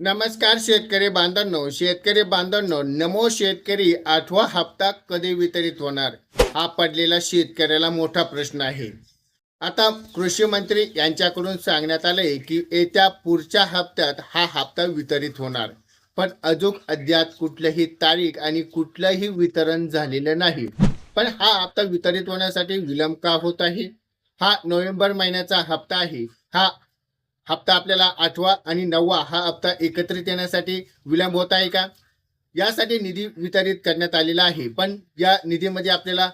नमस्कार शेतकरी बांधवांनो, नमो शेतकरी 8वा हप्ता कधी वितरित होणार हा पडलेला शेतकऱ्याला मोठा प्रश्न आहे. आता कृषी मंत्री यांच्याकडून सांगण्यात आले की येत्या पुढच्या हप्त्यात हा हप्ता वितरित होणार, पण अजून अद्याप कुठलीही तारीख आणि कुठलंही वितरण झालेलं नाही. पण हा हप्ता वितरित होण्यासाठी विलंब का होत आहे? हा नोव्हेंबर महिन्याचा हप्ता आहे. हा हप्ता आपल्याला 8वा आणि 9वा हा हप्ता एकत्रित येण्यासाठी विलंब होत आहे का? यासाठी निधी वितरित करण्यात आलेला आहे, पण या निधीमध्ये आपल्याला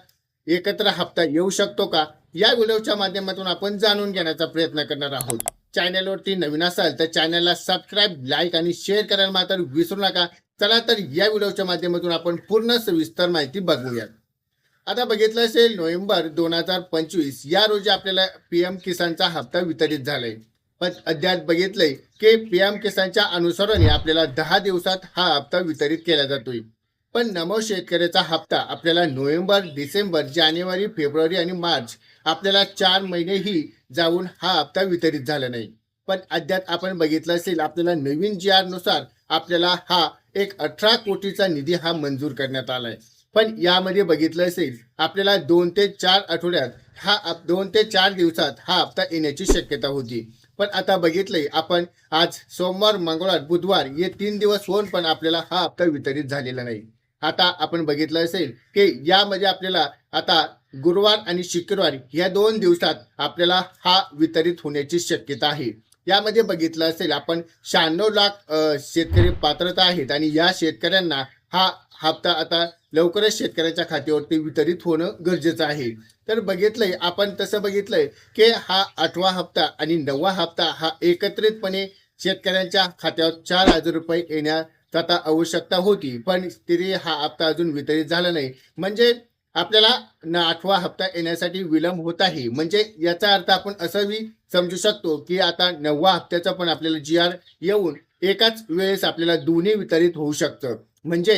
एकत्र हप्ता येऊ शकतो का? या व्हिडिओच्या माध्यमातून आपण जाणून घेण्याचा प्रयत्न करणार आहोत. चॅनलवरती नवीन असाल तर चॅनलला सबस्क्राईब, लाईक आणि शेअर करायला मात्र विसरू नका. चला तर या व्हिडिओच्या माध्यमातून आपण पूर्ण सविस्तर माहिती बघूयात. आता बघितलं असेल, नोव्हेंबर 2025 या रोजी आपल्याला पीएम किसानचा हप्ता वितरित झालाय. पण अद्याप बघितलंय की पीएम किसानच्या अनुसरणे आपल्याला 10 दिवसात हा हप्ता वितरित केला जातोय. पण नमो शेतकऱ्याचा हप्ता आपल्याला नोव्हेंबर, डिसेंबर, जानेवारी, फेब्रुवारी आणि मार्च आपल्याला 4 महिनेही जाऊन हा हप्ता वितरित झाला नाही. पण अद्याप आपण बघितलं असेल, आपल्याला नवीन जी आर नुसार आपल्याला हा एक 18 कोटीचा निधी हा मंजूर करण्यात आलाय. पण यामध्ये बघितलं असेल, आपल्याला 2 ते 4 आठवड्यात 2 ते 4 दिवसात हा हप्ता येण्याची शक्यता होती. पण आता बघितलंय आपण, आज सोमवार, मंगळवार, बुधवार हे 3 दिवस होऊन पण आपल्याला हा हप्ता वितरित झालेला नाही. आता आपण बघितलं असेल की यामध्ये आपल्याला आता गुरुवार आणि शुक्रवार या 2 दिवसात आपल्याला हा वितरित होण्याची शक्यता आहे. यामध्ये बघितलं असेल आपण, 96 लाख शेतकरी पात्रता आहेत आणि या शेतकऱ्यांना हा हप्ता आता लवकरच शेतकऱ्याच्या खात्यावरती वितरित होणं गरजेचं आहे. तर बघितलंय आपण, तसं बघितलंय की हा 8वा हप्ता आणि 9वा हप्ता हा एकत्रितपणे शेतकऱ्यांच्या खात्यावर 4,000 रुपये येण्यात आता आवश्यकता होती, पण तरी हा हप्ता अजून वितरित झाला नाही. म्हणजे आपल्याला 8वा हप्ता येण्यासाठी विलंब होत आहे. म्हणजे याचा अर्थ आपण असंही समजू शकतो की आता 9वा हप्त्याचा पण आपल्याला जी आर येऊन एकाच वेळेस आपल्याला दोन्ही वितरित होऊ शकतं. म्हणजे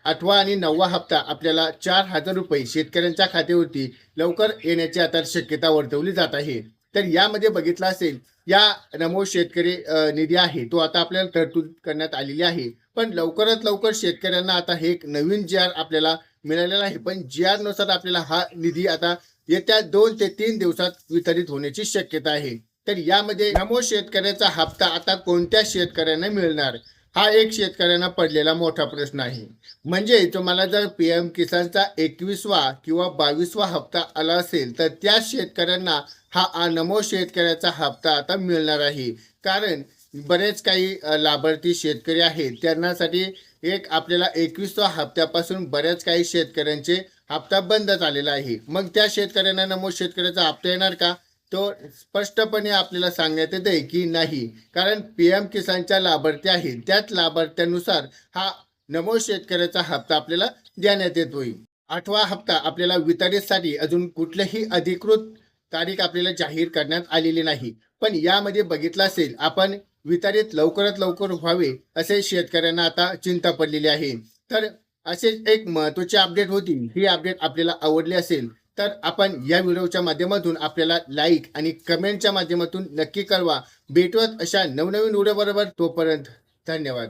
8वा आणि 9वा हप्ता आपल्याला 4,000 रुपये शेतकऱ्यांच्या खात्यावरती लवकर येण्याची आता शक्यता वर्तवली जात आहे. तर यामध्ये बघितलं असेल, या नमो शेतकरी निधी आहे तो आता आपल्याला तरतूद करण्यात आलेली आहे. पण लवकरात लवकर शेतकऱ्यांना आता हे एक नवीन जी आर आपल्याला मिळालेला आहे. पण जी आर नुसार आपल्याला हा निधी आता येत्या 2 ते 3 दिवसात वितरित होण्याची शक्यता आहे. तर यामध्ये नमो शेतकऱ्याचा हप्ता आता कोणत्या शेतकऱ्यांना मिळणार, हा एक शेतकऱ्यांना पडलेला मोठा प्रश्न आहे. म्हणजे तुम्हाला जर पीएम किसानचा 21वा किंवा 22वा हप्ता आला असेल तर त्या शेतकऱ्यांना हा नमो शेतकऱ्याचा हप्ता आता मिळणार आहे. कारण बरेच काही लाभार्थी शेतकरी आहेत, त्यांनासाठी एक आपल्याला 21व्या हप्त्यापासून बऱ्याच काही शेतकऱ्यांचे हप्ता बंद झालेला आहे. मग त्या शेतकऱ्यांना नमो शेतकऱ्याचा हप्ता येणार का? तो स्पष्टपणे आपल्याला सांगण्यात येते की नाही. कारण पीएम किसानच्या लाभार्थी आहेत, त्याच लाभार्थ्यानुसार हा नमो शेतकऱ्याचा हप्ता आपल्याला देण्यात येतोय. 8वा हप्ता आपल्याला वितरितसाठी अजून कुठलीही अधिकृत तारीख आपल्याला जाहीर करण्यात आलेली नाही. पण यामध्ये बघितलं असेल आपण, वितरित लवकरात लवकर व्हावे असे शेतकऱ्यांना आता चिंता पडलेली आहे. तर असे एक महत्त्वाची अपडेट होती. ही अपडेट आपल्याला आवडली असेल तर आपण या व्हिडिओच्या माध्यमातून आपल्याला लाईक आणि कमेंटच्या माध्यमातून नक्की कळवा. भेटूयात अशा नवनवीन व्हिडिओ बरोबर. तोपर्यंत धन्यवाद.